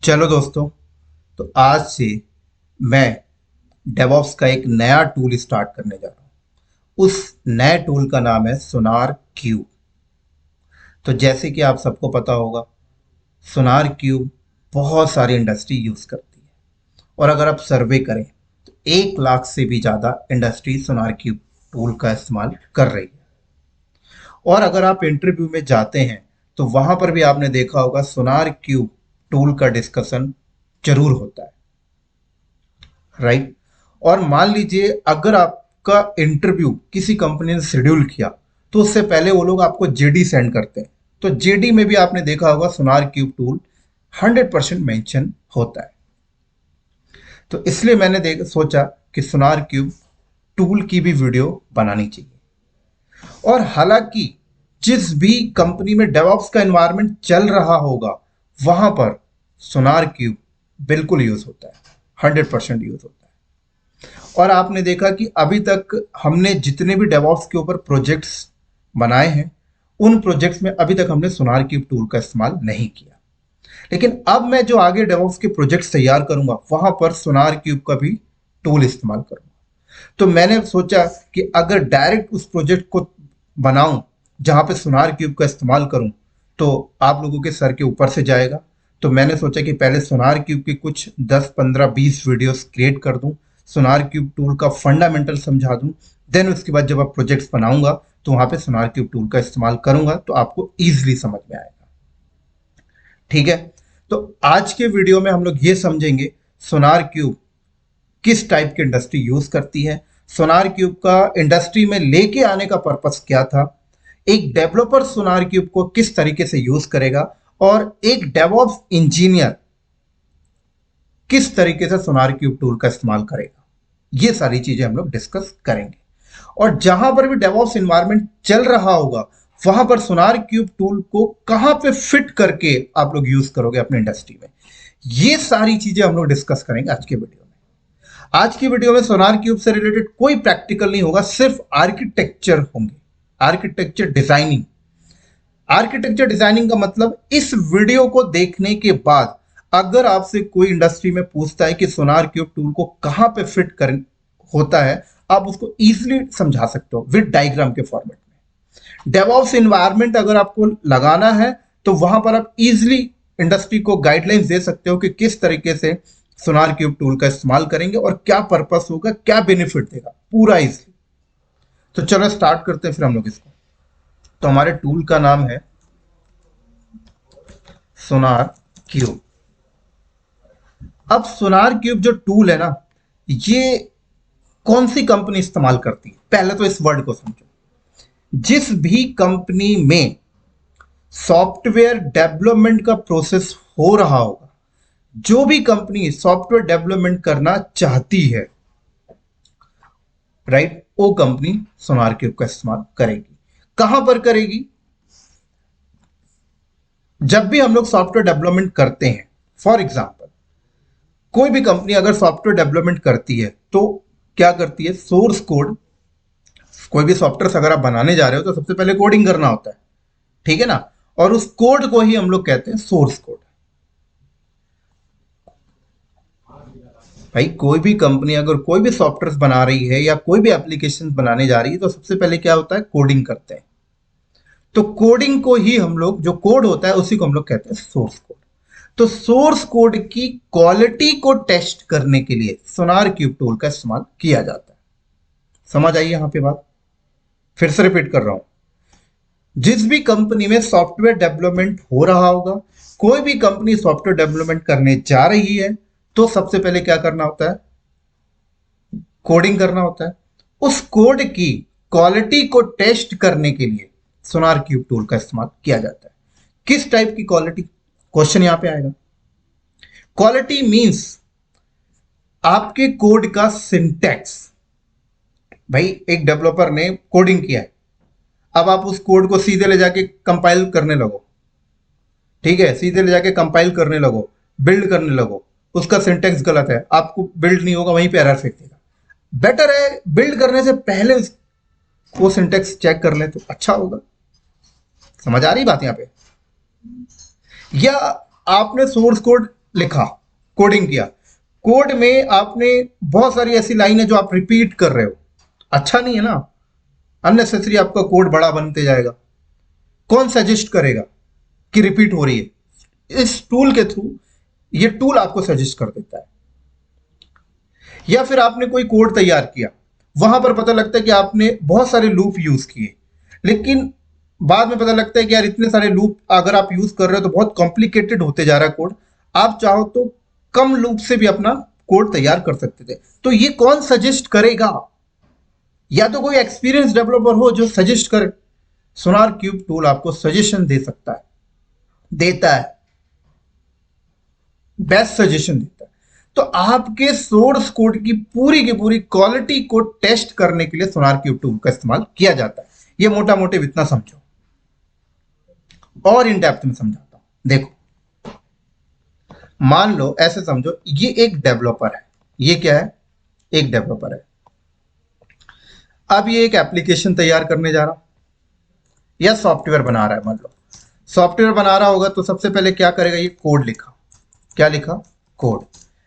चलो दोस्तों, तो आज से मैं डेवॉप्स का एक नया टूल स्टार्ट करने जा रहा हूँ। उस नए टूल का नाम है सोनार क्यूब। तो जैसे कि आप सबको पता होगा, सोनार क्यूब बहुत सारी इंडस्ट्री यूज़ करती है। और अगर आप सर्वे करें तो 1 लाख से भी ज़्यादा इंडस्ट्री सोनार क्यूब टूल का इस्तेमाल कर रही है। और अगर आप इंटरव्यू में जाते हैं तो वहाँ पर भी आपने देखा होगा सोनार क्यूब टूल का डिस्कशन जरूर होता है, राइट। और मान लीजिए अगर आपका इंटरव्यू किसी कंपनी ने शेड्यूल किया तो उससे पहले वो लोग आपको जेडी सेंड करते हैं। तो जेडी में भी आपने देखा होगा सोनार क्यूब टूल 100% मेंशन होता है। तो इसलिए मैंने सोचा कि सोनार क्यूब टूल की भी वीडियो बनानी चाहिए। और हालांकि जिस भी कंपनी में डेवऑप्स का एनवायरनमेंट चल रहा होगा वहां पर सोनार क्यूब बिल्कुल यूज होता है, 100% यूज होता है। और आपने देखा कि अभी तक हमने जितने भी डेवऑप्स के ऊपर प्रोजेक्ट्स बनाए हैं उन प्रोजेक्ट्स में अभी तक हमने सोनार क्यूब टूल का इस्तेमाल नहीं किया। लेकिन अब मैं जो आगे डेवऑप्स के प्रोजेक्ट्स तैयार करूंगा वहां पर सोनार क्यूब का भी टूल इस्तेमाल करूंगा। तो मैंने सोचा कि अगर डायरेक्ट उस प्रोजेक्ट को बनाऊं जहां पे सोनार क्यूब का इस्तेमाल करूं तो आप लोगों के सर के ऊपर से जाएगा। तो मैंने सोचा कि पहले सोनार क्यूब की कुछ 10 15 20 वीडियोस क्रिएट कर दूं, सोनार क्यूब टूल का फंडामेंटल समझा दूं। देन उसके बाद जब आप प्रोजेक्ट्स बनाऊंगा तो वहां पे सोनार क्यूब टूल का इस्तेमाल करूंगा तो आपको ईजिली समझ में आएगा। ठीक है। तो आज के वीडियो में हम लोग ये समझेंगे सोनार क्यूब किस टाइप की इंडस्ट्री यूज करती है, सोनार क्यूब का इंडस्ट्री में लेके आने का पर्पस क्या था, एक डेवलपर सोनार क्यूब को किस तरीके से यूज करेगा, और एक डेवऑप्स इंजीनियर किस तरीके से सोनार क्यूब टूल का इस्तेमाल करेगा। ये सारी चीजें हम लोग डिस्कस करेंगे। और जहां पर भी डेवऑप्स इन्वायरमेंट चल रहा होगा वहां पर सोनार क्यूब टूल को कहां पे फिट करके आप लोग यूज करोगे अपने इंडस्ट्री में, ये सारी चीजें हम लोग डिस्कस करेंगे आज के वीडियो में। आज की वीडियो में सोनार क्यूब से रिलेटेड कोई प्रैक्टिकल नहीं होगा, सिर्फ आर्किटेक्चर होंगे, आर्किटेक्चर डिजाइनिंग। आर्किटेक्चर डिजाइनिंग का मतलब इस वीडियो को देखने के बाद अगर आपसे कोई इंडस्ट्री में पूछता है कि सोनार क्यूब टूल को कहां पे फिट कर होता है, आप उसको इजीली समझा सकते हो विद डायग्राम के फॉर्मेट में। डेवऑप्स इन्वायरमेंट अगर आपको लगाना है तो वहां पर आप इजीली इंडस्ट्री को गाइडलाइंस दे सकते हो कि किस तरीके से सोनार क्यूब टूल का इस्तेमाल करेंगे और क्या पर्पस होगा, क्या बेनिफिट देगा, पूरा इजीली। तो चलो स्टार्ट करते हैं फिर हम लोग इसको। तो हमारे टूल का नाम है सोनार क्यूब। अब सोनार क्यूब जो टूल है ना, ये कौन सी कंपनी इस्तेमाल करती है, पहले तो इस वर्ड को समझो। जिस भी कंपनी में सॉफ्टवेयर डेवलपमेंट का प्रोसेस हो रहा होगा, जो भी कंपनी सॉफ्टवेयर डेवलपमेंट करना चाहती है, राइट, वो कंपनी सोनार क्यूब का इस्तेमाल करेगी। कहां पर करेगी? जब भी हम लोग सॉफ्टवेयर डेवलपमेंट करते हैं, फॉर एग्जांपल कोई भी कंपनी अगर सॉफ्टवेयर डेवलपमेंट करती है तो क्या करती है, सोर्स कोड, कोई भी सॉफ्टवेयर अगर आप बनाने जा रहे हो तो सबसे पहले कोडिंग करना होता है, ठीक है ना। और उस कोड को ही हम लोग कहते हैं सोर्स कोड। भाई कोई भी कंपनी अगर कोई भी सॉफ्टवेयर बना रही है या कोई भी एप्लीकेशन बनाने जा रही है तो सबसे पहले क्या होता है, कोडिंग करते हैं। तो कोडिंग को ही हम लोग, जो कोड होता है उसी को हम लोग कहते हैं सोर्स कोड। तो सोर्स कोड की क्वालिटी को टेस्ट करने के लिए सोनार क्यूब टूल का इस्तेमाल किया जाता है। समझ आई यहां पे बात? फिर से रिपीट कर रहा हूं। जिस भी कंपनी में सॉफ्टवेयर डेवलपमेंट हो रहा होगा, कोई भी कंपनी सॉफ्टवेयर डेवलपमेंट करने जा रही है, तो सबसे पहले क्या करना होता है, कोडिंग करना होता है। उस कोड की क्वालिटी को टेस्ट करने के लिए सोनार क्यूब टूल का इस्तेमाल किया जाता है। किस टाइप की क्वालिटी, क्वेश्चन यहां पे आएगा। क्वालिटी मींस आपके कोड का सिंटैक्स। भाई एक डेवलपर ने कोडिंग किया है, अब आप उस कोड को सीधे ले जाके कंपाइल करने लगो, ठीक है, सीधे ले जाके कंपाइल करने लगो, बिल्ड करने लगो, उसका सिंटैक्स गलत है, आपको बिल्ड नहीं होगा, वहीं पे एरर फेंक देगा। बेटर है बिल्ड करने से पहले वो सिंटैक्स चेक कर ले तो अच्छा होगा। समझ आ रही बात यहां पे? या आपने सोर्स कोड लिखा, कोडिंग किया, कोड में आपने बहुत सारी ऐसी लाइन है जो आप रिपीट कर रहे हो, अच्छा नहीं है ना, अननेसेसरी आपका कोड बड़ा बनते जाएगा। कौन सजेस्ट करेगा कि रिपीट हो रही है? इस टूल के थ्रू ये टूल आपको सजेस्ट कर देता है। या फिर आपने कोई कोड तैयार किया, वहां पर पता लगता है कि आपने बहुत सारे लूप यूज किए, लेकिन बाद में पता लगता है कि यार इतने सारे लूप अगर आप यूज कर रहे हो तो बहुत कॉम्प्लिकेटेड होते जा रहा है कोड, आप चाहो तो कम लूप से भी अपना कोड तैयार कर सकते थे। तो ये कौन सजेस्ट करेगा? या तो कोई एक्सपीरियंस डेवलपर हो जो सजेस्ट करे। सोनार क्यूब टूल आपको सजेशन दे सकता है, देता है, बेस्ट सजेशन देता है। तो आपके सोर्स कोड की पूरी क्वालिटी को टेस्ट करने के लिए सोनार क्यूब टूल का इस्तेमाल किया जाता है। ये मोटा मोटे इतना समझो, और इन डेप्थ में समझाता हूं। देखो, मान लो ऐसे समझो, ये एक डेवलपर है, ये क्या है? एक डेवलपर है। अब ये एक एप्लीकेशन तैयार करने जा रहा या सॉफ्टवेयर बना रहा है। मान लो सॉफ्टवेयर बना रहा होगा तो सबसे पहले क्या करेगा? ये कोड लिखा, क्या लिखा? कोड।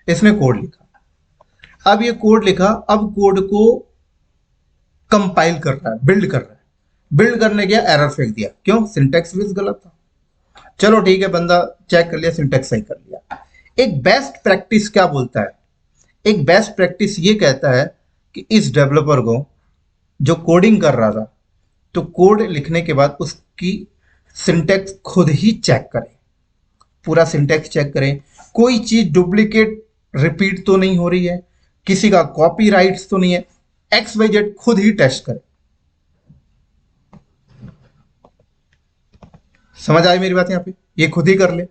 इसने कोड लिखा, अब ये कोड लिखा, अब कोड को कंपाइल कर रहा है, बिल्ड कर रहा है। बिल्ड करने गया, एरर फेंक दिया, क्यों? सिंटैक्स भी गलत था। चलो ठीक है, बंदा चेक कर लिया, सिंटैक्स सही कर लिया। एक बेस्ट प्रैक्टिस क्या बोलता है? एक बेस्ट प्रैक्टिस ये कहता है कि इस डेवलपर को जो कोडिंग कर रहा था, तो कोड लिखने के बाद उसकी सिंटैक्स खुद ही चेक करें, पूरा सिंटैक्स चेक करें, कोई चीज डुप्लीकेट रिपीट तो नहीं हो रही है, किसी का कॉपीराइट्स तो नहीं है, एक्स वाई जेड खुद ही टेस्ट करें। समझ आई मेरी बात? यहां पे ये खुद ही कर ले।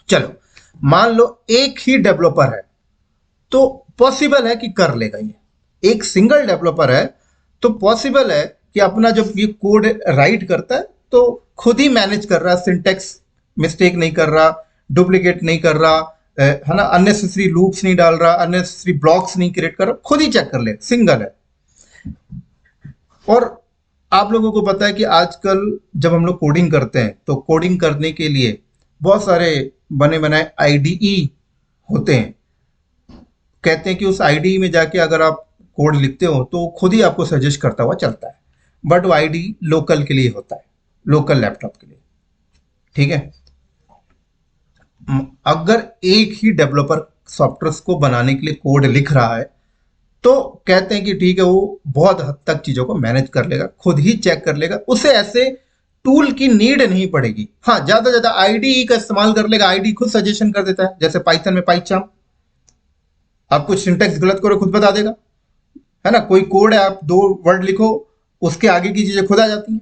चलो मान लो एक ही डेवलपर है, तो पॉसिबल है कि कर लेगा। ये एक सिंगल डेवलपर है, तो पॉसिबल है कि अपना जब ये कोड राइट करता है तो खुद ही मैनेज कर रहा है, सिंटैक्स मिस्टेक नहीं कर रहा, डुप्लीकेट नहीं कर रहा, है ना, अननेसेसरी लूप्स नहीं डाल रहा, अननेसेसरी ब्लॉक्स नहीं क्रिएट कर रहा, खुद ही चेक कर ले, सिंगल है। और आप लोगों को पता है कि आजकल जब हम लोग कोडिंग करते हैं तो कोडिंग करने के लिए बहुत सारे बने बनाए आईडीई होते हैं। कहते हैं कि उस आईडीई में जाके अगर आप कोड लिखते हो तो खुद ही आपको सजेस्ट करता हुआ चलता है, बट वो आईडी लोकल के लिए होता है, लोकल लैपटॉप के लिए। ठीक है, अगर एक ही डेवलपर सॉफ्टवेयर को बनाने के लिए कोड लिख रहा है तो कहते हैं कि ठीक है, वो बहुत हद तक चीजों को मैनेज कर लेगा, खुद ही चेक कर लेगा, उसे ऐसे टूल की नीड नहीं पड़ेगी। हाँ, ज्यादा ज्यादा आईडी का इस्तेमाल कर लेगा, आईडी खुद सजेशन कर देता है, जैसे पाइथन में पाइचार्म, आप कुछ सिंटैक्स गलत करो खुद बता देगा, है ना। कोई कोड है, आप दो वर्ड लिखो, उसके आगे की चीजें खुद आ जाती हैं।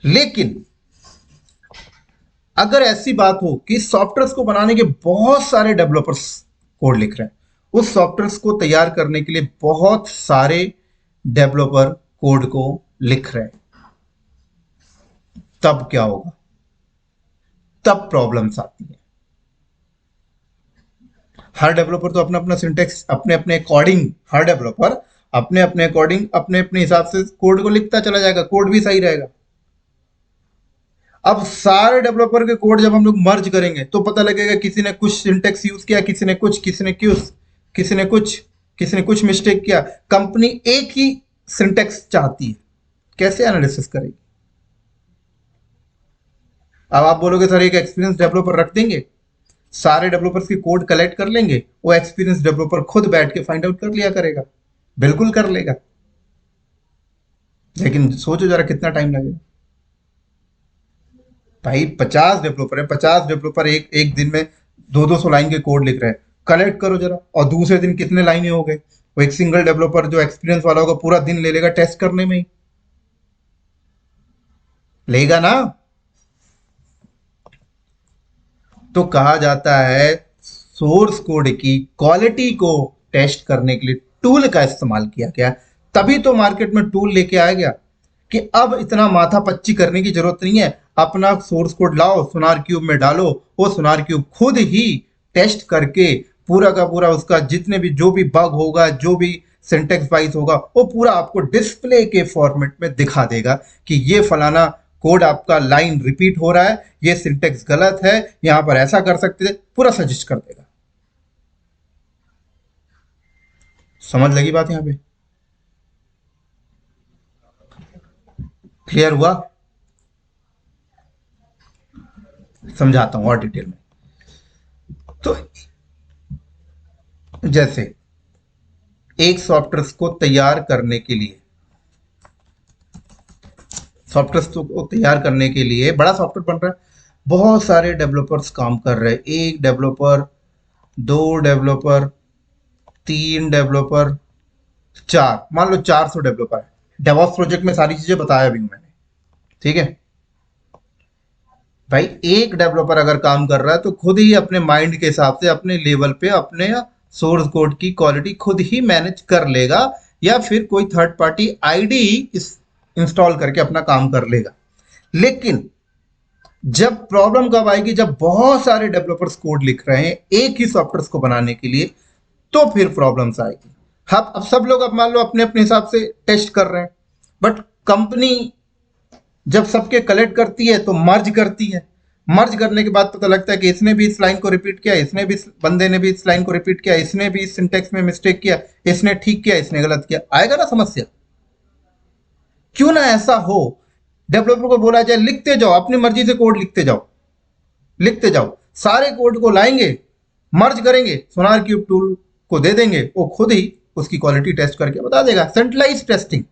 लेकिन अगर ऐसी बात हो कि सॉफ्टवेयर को बनाने के बहुत सारे डेवलपर्स कोड लिख रहे हैं, उस सॉफ्टवेयर को तैयार करने के लिए बहुत सारे डेवलपर कोड को लिख रहे हैं, तब क्या होगा? तब प्रॉब्लम्स आती है। हर डेवलपर तो अपना अपना सिंटेक्स अपने अपने अकॉर्डिंग, हर डेवलपर अपने अपने अकॉर्डिंग अपने अपने हिसाब से कोड को लिखता चला जाएगा, कोड भी सही रहेगा। अब सारे डेवलपर के कोड जब हम लोग मर्ज करेंगे तो पता लगेगा किसी ने कुछ सिंटेक्स यूज किया, किसी ने कुछ, किसी ने कुछ, किसी ने कुछ, किसी ने कुछ मिस्टेक किया। कंपनी एक ही सिंटेक्स चाहती है, कैसे एनालिसिस करेगी? अब आप बोलोगे सर एक एक्सपीरियंस डेवलपर रख देंगे, सारे डेवलपर्स की कोड कलेक्ट कर लेंगे, वो एक्सपीरियंस डेवलपर खुद बैठ के फाइंड आउट कर लिया करेगा। बिल्कुल कर लेगा, लेकिन सोचो जरा कितना टाइम लगेगा। भाई 50 डेवलपर है, 50 डेवलपर एक एक दिन में 200 लाइन के कोड लिख रहे हैं, कलेक्ट करो जरा, और दूसरे दिन कितने लाइनें हो गए। वो एक सिंगल डेवलपर जो एक्सपीरियंस वाला होगा पूरा दिन ले लेगा टेस्ट करने में ही, लेगा ना। तो कहा जाता है सोर्स कोड की क्वालिटी को टेस्ट करने के लिए टूल का इस्तेमाल किया गया, तभी तो मार्केट में टूल लेके आया गया कि अब इतना माथा पच्ची करने की जरूरत नहीं है, अपना सोर्स कोड लाओ, सोनार क्यूब में डालो, वो सोनार क्यूब खुद ही टेस्ट करके पूरा का पूरा उसका जितने भी जो भी बग होगा, जो भी सिंटेक्स वाइज होगा, वो पूरा आपको डिस्प्ले के फॉर्मेट में दिखा देगा कि ये फलाना कोड आपका लाइन रिपीट हो रहा है, ये सिंटेक्स गलत है, यहां पर ऐसा कर सकते थे, पूरा सजेस्ट कर देगा। समझ लगी बात यहां पे? क्लियर हुआ? समझाता हूं और डिटेल में। तो जैसे एक सॉफ्टवेयर को तैयार करने के लिए, सॉफ्टवेयर को तैयार करने के लिए बड़ा सॉफ्टवेयर बन रहा है, बहुत सारे डेवलपर्स काम कर रहे हैं, एक डेवलपर, दो डेवलपर, तीन डेवलपर, चार, मान लो 400 डेवलपर है। डेवॉप्स प्रोजेक्ट में सारी चीजें बताया भी हूं मैंने, ठीक है भाई। एक डेवलपर अगर काम कर रहा है तो खुद ही अपने माइंड के हिसाब से अपने लेवल पे अपने सोर्स कोड की क्वालिटी खुद ही मैनेज कर लेगा, या फिर कोई थर्ड पार्टी आईडी इस इंस्टॉल करके अपना काम कर लेगा। लेकिन जब प्रॉब्लम कब आएगी, जब बहुत सारे डेवलपर्स कोड लिख रहे हैं एक ही सॉफ्टवेयर को बनाने के लिए, तो फिर प्रॉब्लम्स आएगी। अब सब लोग अब मान लो अपने अपने हिसाब से टेस्ट कर रहे हैं, बट कंपनी जब सबके कलेक्ट करती है तो मर्ज करती है। मर्ज करने के बाद पता लगता है कि इसने भी इस लाइन को रिपीट किया, इसने भी, बंदे ने भी इस लाइन को रिपीट किया, इसने भी इस सिंटेक्स में मिस्टेक किया, इसने ठीक किया, इसने गलत किया। आएगा ना समस्या? क्यों ना ऐसा हो, डेवलपर को बोला जाए लिखते जाओ, अपनी मर्जी से कोड लिखते जाओ, लिखते जाओ, सारे कोड को लाएंगे, मर्ज करेंगे, सोनार क्यूब टूल को दे देंगे, वो खुद ही उसकी क्वालिटी टेस्ट करके बता देगा। Centralise testing.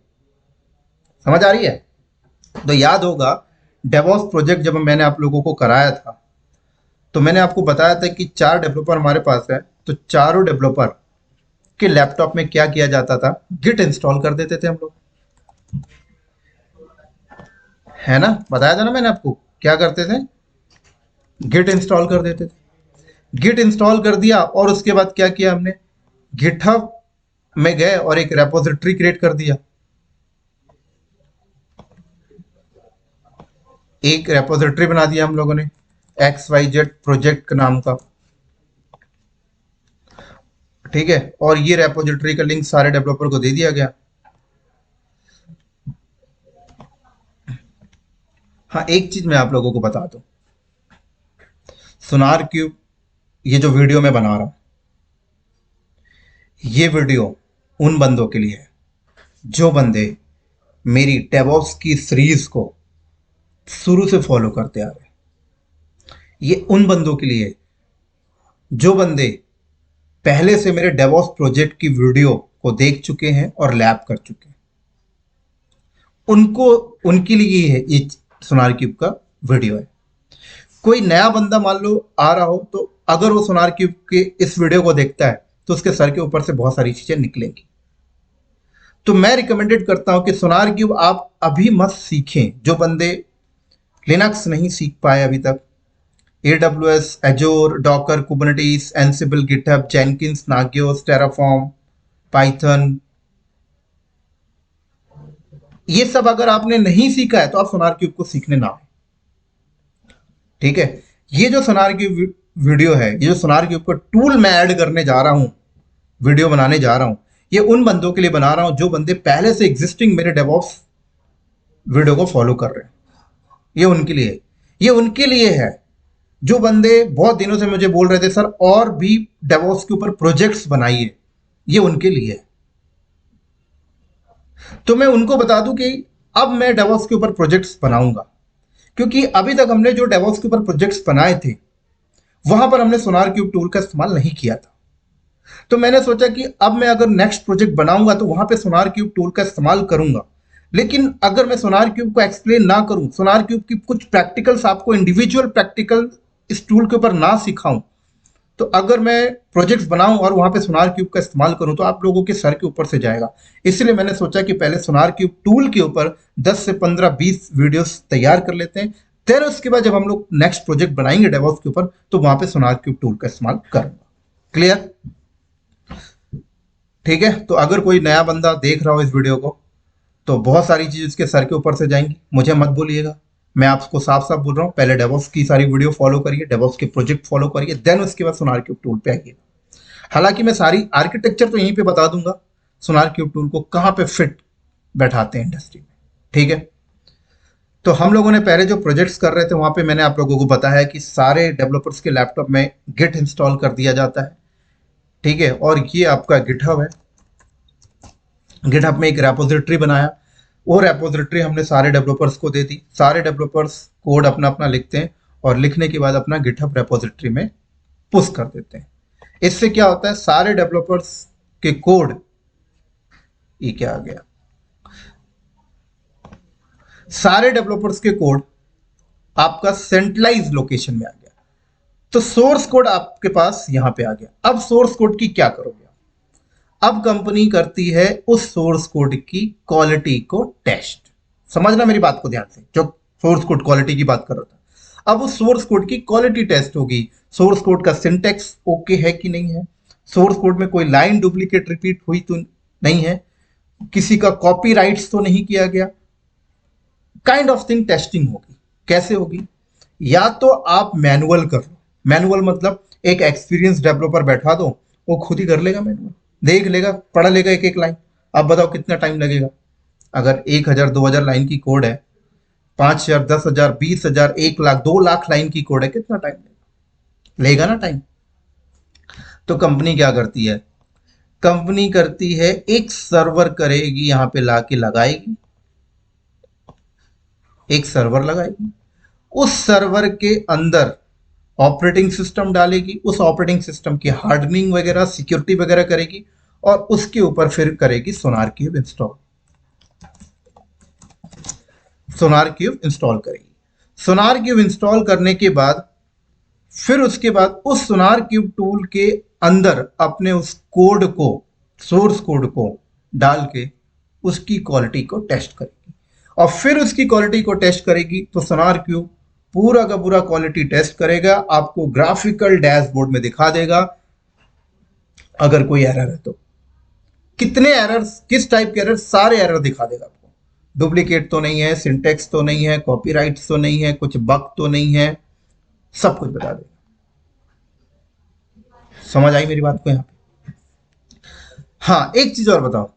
समझ आ रही है? तो याद होगा डेवॉप्स प्रोजेक्ट जब मैंने आप लोगों को कराया था, तो मैंने आपको बताया था कि 4 डेवलपर हमारे पास है, तो चारों डेवलपर के लैपटॉप में क्या किया जाता था, गिट इंस्टॉल कर देते थे हम लोग, है ना? बताया था ना मैंने आपको, क्या करते थे, गिट इंस्टॉल कर देते थे। गिट इंस्टॉल कर दिया और उसके बाद क्या किया हमने, गिटहब में गए और एक रेपोजिटरी क्रिएट कर दिया, एक रेपोजिटरी बना दिया हम लोगों ने XYZ प्रोजेक्ट नाम का, ठीक है। और ये रेपोजिटरी का लिंक सारे डेवलपर को दे दिया गया। हाँ, एक चीज मैं आप लोगों को बता दूं, सोनार क्यूब ये जो वीडियो मैं बना रहा हूं, ये वीडियो उन बंदों के लिए है जो बंदे मेरी डेवऑप्स की सीरीज को शुरू से फॉलो करते आ रहे हैं। ये उन बंदों के लिए जो बंदे पहले से मेरे डेवऑप्स प्रोजेक्ट की वीडियो को देख चुके हैं और लैब कर चुके हैं, उनको, उनके लिए है ये सोनार क्यूब का वीडियो है। कोई नया बंदा मान लो आ रहा हो, तो अगर वो सोनार क्यूब के इस वीडियो को देखता है तो उसके सर के ऊपर से बहुत सारी चीजें निकलेंगी। तो मैं रिकमेंडेड करता हूं कि सोनार क्यूब आप अभी मत सीखें। जो बंदे लिनक्स नहीं सीख पाए अभी तक, AWS, Azure, Docker, Kubernetes, Ansible, GitHub, Jenkins, Nagios, Terraform, Python, ये सब अगर आपने नहीं सीखा है तो आप सोनार क्यूब को सीखने ना आए, ठीक है। ये जो सोनार क्यूब वीडियो है, ये जो सोनार क्यूब का टूल मैं ऐड करने जा रहा हूं, वीडियो बनाने जा रहा हूं, ये उन बंदों के लिए बना रहा हूं जो बंदे पहले से एग्जिस्टिंग मेरे डेवऑप्स वीडियो को फॉलो कर रहे हैं। ये उनके लिए, ये उनके लिए है जो बंदे बहुत दिनों से मुझे बोल रहे थे सर और भी डेवऑप्स के ऊपर प्रोजेक्ट्स बनाइए, ये उनके लिए है। तो मैं उनको बता दूं कि अब मैं डेवऑप्स के ऊपर प्रोजेक्ट्स बनाऊंगा, क्योंकि अभी तक हमने जो डेवऑप्स के ऊपर प्रोजेक्ट्स बनाए थे वहां पर हमने सोनार क्यूब टूल का इस्तेमाल नहीं किया था। तो मैंने सोचा कि अब मैं अगर नेक्स्ट प्रोजेक्ट बनाऊंगा तो वहां पे सोनार क्यूब टूल का इस्तेमाल करूंगा। लेकिन अगर मैं सोनार क्यूब को एक्सप्लेन ना करूं, सोनार क्यूब की कुछ प्रैक्टिकल्स आपको इंडिविजुअल प्रैक्टिकल इस टूल के ऊपर ना सिखाऊं, तो अगर मैं प्रोजेक्ट्स बनाऊं और वहां पे सोनार क्यूब का इस्तेमाल करूं तो आप लोगों के सर के ऊपर से जाएगा। इसलिए मैंने सोचा कि पहले सोनार क्यूब टूल के ऊपर 10 से 15-20 वीडियोस तैयार कर लेते हैं, फिर उसके बाद जब हम लोग नेक्स्ट प्रोजेक्ट बनाएंगे डेवऑप्स के ऊपर तो वहां पे सोनार क्यूब टूल का इस्तेमाल करूंगा। क्लियर? ठीक है। तो अगर कोई नया बंदा देख रहा हो इस वीडियो को तो बहुत सारी चीज उसके सर के ऊपर से जाएंगी, मुझे मत बोलिएगा। मैं आपको साफ साफ बोल रहा हूँ, पहले डेवऑप्स की सारी वीडियो फॉलो करिए, डेवऑप्स के प्रोजेक्ट फॉलो करिए, देन उसके बाद सोनार क्यूब टूल पे आइए। हालांकि मैं सारी आर्किटेक्चर तो यहीं पे बता दूंगा, सोनार क्यूब टूल को कहाँ पे फिट बैठाते हैं इंडस्ट्री में, ठीक है। तो हम लोगों ने पहले जो प्रोजेक्ट्स कर रहे थे वहां पे मैंने आप लोगों को बताया कि सारे डेवलपर्स के लैपटॉप में गिट इंस्टॉल कर दिया जाता है, ठीक है। और ये आपका गिटहब है, गिटहब में एक रेपोजिटरी बनाया, वो रेपोजिटरी हमने सारे डेवलपर्स को दे दी, सारे डेवलपर्स कोड अपना अपना लिखते हैं और लिखने के बाद अपना गिटहब रेपोजिटरी में पुश कर देते हैं। इससे क्या होता है, सारे डेवलपर्स के कोड, ये क्या आ गया, सारे डेवलपर्स के कोड आपका सेंट्रलाइज लोकेशन में आ गया। तो सोर्स कोड आपके पास यहां पे आ गया। अब सोर्स कोड की क्या करोगे, अब कंपनी करती है उस सोर्स कोड की क्वालिटी को टेस्ट। समझना मेरी बात को ध्यान से, जो सोर्स कोड क्वालिटी की बात कर रहा था, अब उस सोर्स कोड की क्वालिटी टेस्ट होगी। सोर्स कोड का सिंटेक्स ओके है कि नहीं है, सोर्स कोड में कोई लाइन डुप्लीकेट रिपीट हुई तो नहीं है, किसी का कॉपीराइट्स तो नहीं किया गया, काइंड ऑफ थिंग टेस्टिंग होगी। कैसे होगी, या तो आप मैनुअल कर लो, मैनुअल मतलब एक एक्सपीरियंस डेवलपर बैठा दो, वो खुद ही कर लेगा, मैनुअल देख लेगा, पढ़ लेगा एक एक लाइन। अब बताओ कितना टाइम लगेगा। अगर 1000 2000 लाइन की कोड है, 5000 10,000 20,000 1 लाख 2 लाख लाइन की कोड है, कितना टाइम लेगा ना टाइम। तो कंपनी क्या करती है, कंपनी करती है एक सर्वर करेगी, यहां पे लाके लगाएगी, एक सर्वर लगाएगी, उस सर्वर के अंदर ऑपरेटिंग सिस्टम डालेगी, उस ऑपरेटिंग सिस्टम की हार्डनिंग वगैरह सिक्योरिटी वगैरह करेगी, और उसके ऊपर फिर करेगी सोनार क्यूब इंस्टॉल, सोनार क्यूब इंस्टॉल करेगी। सोनार क्यूब इंस्टॉल करने के बाद फिर उसके बाद उस सोनार क्यूब टूल के अंदर अपने उस कोड को, सोर्स कोड को डाल के उसकी क्वालिटी को टेस्ट करेगी, और फिर उसकी क्वालिटी को टेस्ट करेगी। तो सोनार क्यूब पूरा का पूरा क्वालिटी टेस्ट करेगा, आपको ग्राफिकल डैशबोर्ड में दिखा देगा अगर कोई एरर है तो, कितने एरर्स, किस टाइप के एरर, सारे एरर दिखा देगा आपको। डुप्लीकेट तो नहीं है, सिंटेक्स तो नहीं है, कॉपीराइट्स तो नहीं है, कुछ बग तो नहीं है, सब कुछ बता देगा। समझ आई मेरी बात को यहां पे। हाँ, एक चीज और बताओ,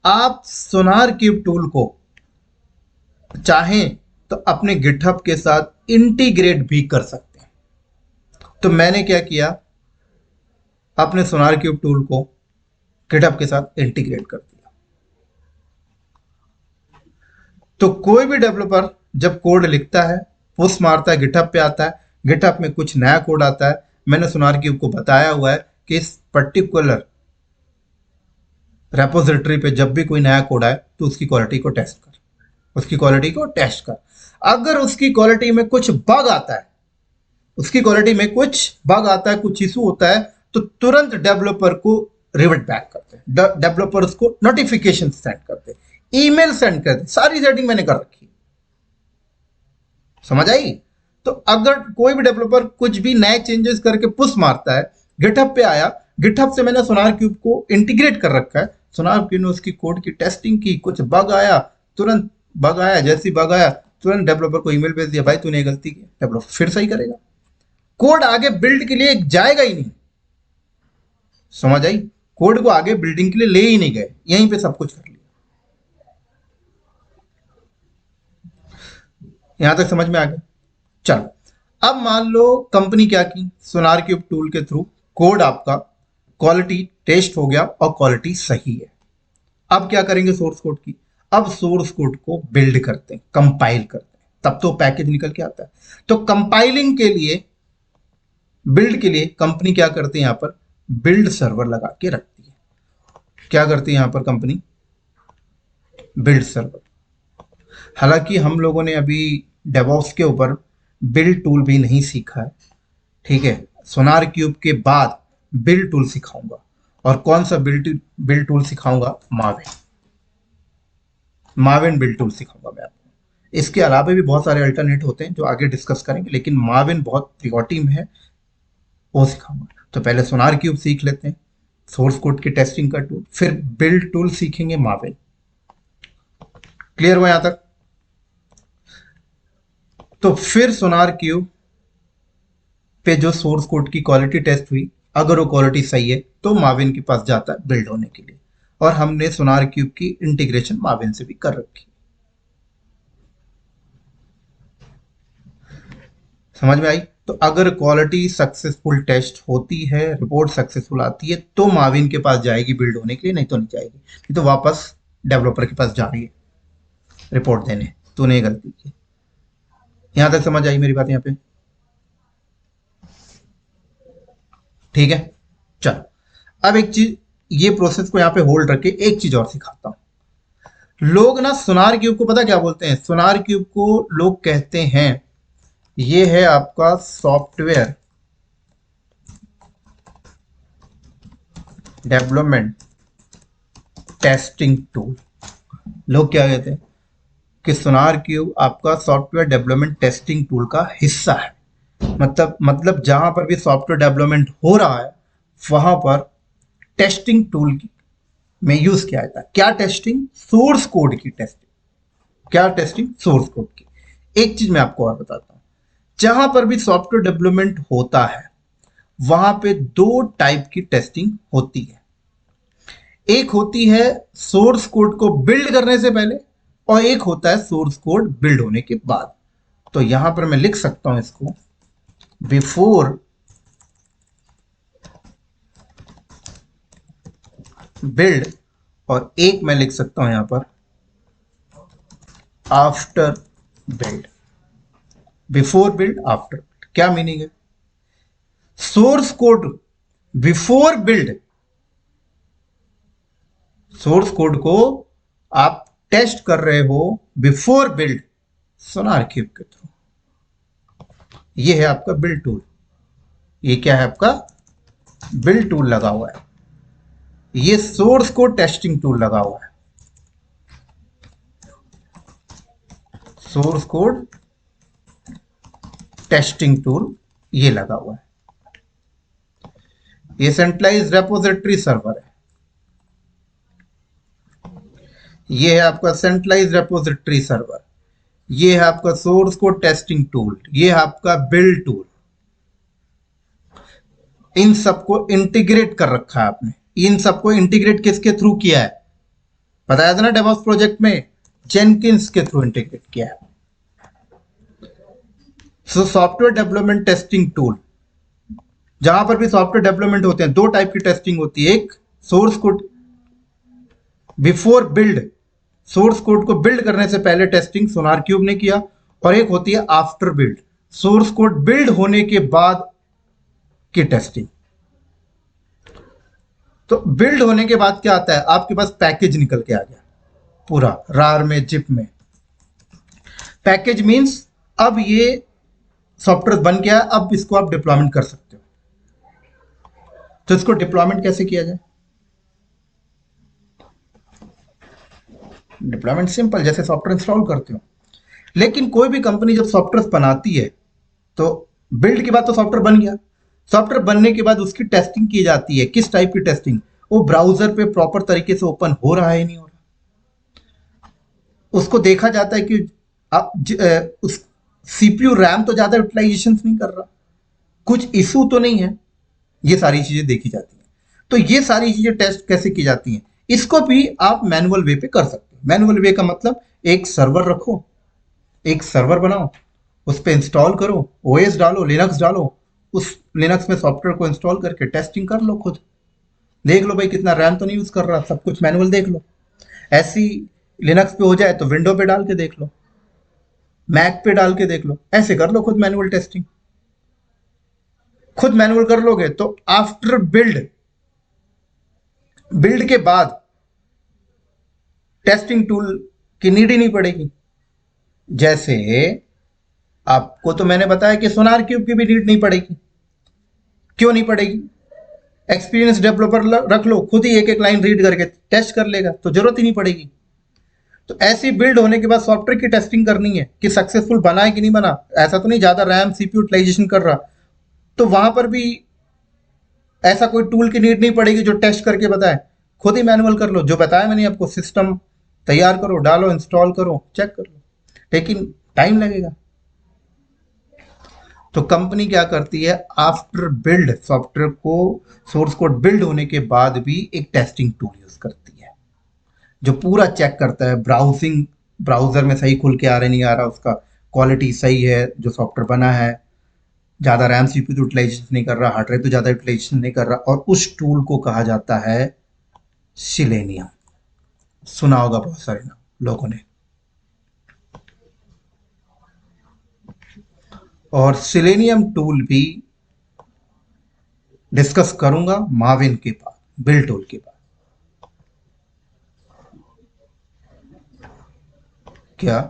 आप सोनार क्यूब टूल को चाहें तो अपने गिटहब के साथ इंटीग्रेट भी कर सकते हैं। तो मैंने क्या किया, अपने सोनार क्यूब टूल को गिटहब के साथ इंटीग्रेट कर दिया। तो कोई भी डेवलपर जब कोड लिखता है, पुश मारता है, गिटहब पे आता है, गिटहब में कुछ नया कोड आता है, मैंने सोनार क्यूब को बताया हुआ है कि इस पर्टिकुलर रेपोजिटरी पे जब भी कोई नया कोड आए तो उसकी क्वालिटी को टेस्ट कर, उसकी क्वालिटी को टेस्ट कर। अगर उसकी क्वालिटी में कुछ बग आता है, उसकी क्वालिटी में कुछ बग आता है, कुछ इशू होता है, तो तुरंत डेवलपर को रिवर्ट बैक करते हैं, डेवलपर्स को नोटिफिकेशन सेंड करते, ईमेल सेंड करते, सारी सेटिंग मैंने कर रखी है। समझ आई। तो अगर कोई भी डेवलपर कुछ भी नए चेंजेस करके पुश मारता है, गिटहब पे आया, गिटहब से मैंने सोनार क्यूब को इंटीग्रेट कर रखा है, सोनार क्यूब ने उसकी कोड की टेस्टिंग की, कुछ बग आया, तुरंत बग आया, जैसी बग आया तुरंत डेवलपर को ईमेल भेज दिया, भाई तूने गलती की, डेवलपर फिर सही करेगा, कोड आगे बिल्ड के लिए जाएगा ही नहीं। समझ आई, कोड को आगे बिल्डिंग के लिए ले ही नहीं गए, यहीं पे सब कुछ कर लिया। यहां तक समझ में आ गया। चलो, अब मान लो कंपनी क्या की, सोनार क्यूब टूल के थ्रू कोड आपका क्वालिटी टेस्ट हो गया और क्वालिटी सही है। अब क्या करेंगे सोर्स कोड की, अब सोर्स कोड को बिल्ड करते हैं, कंपाइल करते हैं, तब तो पैकेज निकल के आता है। तो कंपाइलिंग के लिए, बिल्ड के लिए कंपनी क्या करती है, यहां पर बिल्ड सर्वर लगा के रखती है। क्या करती है यहां पर कंपनी, बिल्ड सर्वर। हालांकि हम लोगों ने अभी डेवॉप्स के ऊपर बिल्ड टूल भी नहीं सीखा है, ठीक है। सोनार क्यूब के बाद बिल्ड टूल सिखाऊंगा, और कौन सा बिल्ड टूल सिखाऊंगा, माविन, माविन बिल्ड टूल सिखाऊंगा मैं आपको। इसके अलावा भी बहुत सारे अल्टरनेट होते हैं जो आगे डिस्कस करेंगे, लेकिन माविन बहुत प्रियोरिटी में है, वो सिखाऊंगा। तो पहले सोनार क्यूब सीख लेते हैं, सोर्स कोड की टेस्टिंग का टूल, फिर बिल्ड टूल सीखेंगे माविन। क्लियर हुआ यहां तक। तो फिर सोनार क्यूब पे जो सोर्स कोड की क्वालिटी टेस्ट हुई, अगर वो क्वालिटी सही है तो माविन के पास जाता है बिल्ड होने के लिए, और हमने सोनार क्यूब की इंटीग्रेशन माविन से भी कर रखी। समझ में आई? तो अगर क्वालिटी सक्सेसफुल टेस्ट होती है, रिपोर्ट सक्सेसफुल आती है, तो माविन के पास जाएगी बिल्ड होने के लिए, नहीं तो नहीं जाएगी, नहीं तो वापस डेवलपर के पास जा रही है रिपोर्ट देने। तूने गलती की। यहां तक समझ आई मेरी बात यहाँ पे? ठीक है, चल अब एक चीज, ये प्रोसेस को यहाँ पे होल्ड रख के एक चीज और सिखाता हूं। लोग ना सोनार क्यूब को पता क्या बोलते हैं? सोनार क्यूब को लोग कहते हैं ये है आपका सॉफ्टवेयर डेवलपमेंट टेस्टिंग टूल। लोग क्या कहते हैं कि सोनार क्यूब आपका सॉफ्टवेयर डेवलपमेंट टेस्टिंग टूल का हिस्सा है। मतलब जहां पर भी सॉफ्टवेयर डेवलपमेंट हो रहा है वहां पर टेस्टिंग टूल में यूज किया जाता है। क्या टेस्टिंग? सोर्स कोड की टेस्टिंग। क्या टेस्टिंग? सोर्स कोड की। एक चीज मैं आपको और बताता हूं, जहां पर भी सॉफ्टवेयर डेवलपमेंट होता है वहां पे दो टाइप की टेस्टिंग होती है। एक होती है सोर्स कोड को बिल्ड करने से पहले, और एक होता है सोर्स कोड बिल्ड होने के बाद। तो यहां पर मैं लिख सकता हूं इसको बिफोर बिल्ड, और एक मैं लिख सकता हूं यहां पर after build. Before build, after. क्या मीनिंग है? Source code before build, source code को आप टेस्ट कर रहे हो बिफोर बिल्ड सोनार क्यूब के थ्रू। ये है आपका बिल्ड टूल। ये क्या है आपका? बिल्ड टूल लगा हुआ है। ये सोर्स कोड टेस्टिंग टूल लगा हुआ है। सोर्स कोड टेस्टिंग टूल ये लगा हुआ है। ये सेंट्रलाइज रेपोजिटरी सर्वर है। ये है आपका सेंट्रलाइज रेपोजिटरी सर्वर। ये है आपका सोर्स कोड टेस्टिंग टूल। ये है आपका बिल्ड टूल। इन सबको इंटीग्रेट कर रखा है आपने। इन सबको इंटीग्रेट किसके थ्रू किया है? बताया था ना डेवॉप्स प्रोजेक्ट में, जेनकिंस के थ्रू इंटीग्रेट किया है। So software development testing tool, जहां पर भी सॉफ्टवेयर डेवलपमेंट होते हैं दो टाइप की टेस्टिंग होती है। एक source code before build, source code को बिल्ड करने से पहले टेस्टिंग सोनार क्यूब ने किया, और एक होती है after build, source code build होने के बाद की टेस्टिंग। तो बिल्ड होने के बाद क्या आता है? आपके पास पैकेज निकल के आ गया पूरा रार में, जिप में। पैकेज मींस अब ये सॉफ्टवेयर बन गया, अब इसको आप डिप्लॉयमेंट कर सकते हो। तो इसको डिप्लॉयमेंट कैसे किया जाए? डिप्लॉयमेंट सिंपल, जैसे सॉफ्टवेयर इंस्टॉल करते हो। लेकिन कोई भी कंपनी जब सॉफ्टवेयर बनाती है तो बिल्ड के बाद तो सॉफ्टवेयर बन गया, सॉफ्टवेयर बनने के बाद उसकी टेस्टिंग की जाती है। किस टाइप की टेस्टिंग? वो ब्राउजर पे प्रॉपर तरीके से ओपन हो रहा है नहीं हो रहा, उसको देखा जाता है कि आप उस सीपीयू रैम तो ज्यादा यूटिलाइजेशन नहीं कर रहा, कुछ इशू तो नहीं है। ये सारी चीजें देखी जाती हैं। तो ये सारी चीजें टेस्ट कैसे की जाती हैं? इसको भी आप मैनुअल वे पे कर सकते हो। मैनुअल वे का मतलब एक सर्वर रखो, एक सर्वर बनाओ, उस पर इंस्टॉल करो, ओएस डालो, लिनक्स डालो, उस लिनक्स में सॉफ्टवेयर को इंस्टॉल करके टेस्टिंग कर लो। खुद देख लो भाई कितना रैम तो नहीं यूज कर रहा, सब कुछ मैनुअल देख लो। ऐसी लिनक्स पे हो जाए तो विंडो पे डाल के देख लो, मैक पे डाल के देख लो, ऐसे कर लो खुद मैनुअल टेस्टिंग। खुद मैनुअल कर लोगे तो आफ्टर बिल्ड, बिल्ड के बाद टेस्टिंग टूल की नीड ही नहीं पड़ेगी। जैसे आपको तो मैंने बताया कि सोनार क्यूब की भी नीड नहीं पड़ेगी। क्यों नहीं पड़ेगी? एक्सपीरियंस डेवलपर रख लो, खुद ही एक एक लाइन रीड करके टेस्ट कर लेगा, तो जरूरत ही नहीं पड़ेगी। तो ऐसी बिल्ड होने के बाद सॉफ्टवेयर की टेस्टिंग करनी है कि सक्सेसफुल बना है कि नहीं बना। ऐसा तो नहीं ज्यादा रैम सीपीयू यूटिलाइजेशन कर रहा, तो वहां पर भी ऐसा कोई टूल की नीड नहीं पड़ेगी जो टेस्ट करके बताए। खुद ही मैनुअल कर लो, जो बताया मैंने आपको, सिस्टम तैयार करो, डालो, इंस्टॉल करो, चेक कर लो। लेकिन टाइम लगेगा। तो कंपनी क्या करती है? आफ्टर बिल्ड सॉफ्टवेयर को, सोर्स कोड बिल्ड होने के बाद भी एक टेस्टिंग टूल यूज करती है जो पूरा चेक करता है ब्राउजर में सही खुल के आ रहा नहीं आ रहा, उसका क्वालिटी सही है जो सॉफ्टवेयर बना है, ज़्यादा रैम सीपीयू तो यूटिलाइजेशन नहीं कर रहा, हार्ड ड्राइव तो ज़्यादा यूटिलाइजेशन नहीं कर रहा, और उस टूल को कहा जाता है सिलेनियम। सुना होगा बहुत सारे नाम लोगों ने। और सिलेनियम टूल भी डिस्कस करूंगा माविन के बाद, बिल टूल के बाद। क्या?